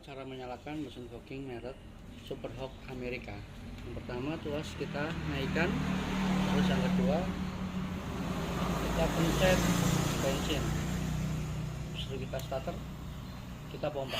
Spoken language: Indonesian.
Cara menyalakan mesin fogging merek Superhawk Amerika. Yang pertama tuas kita naikkan, terus yang kedua kita pencet bensin, terus kita starter, kita pompa.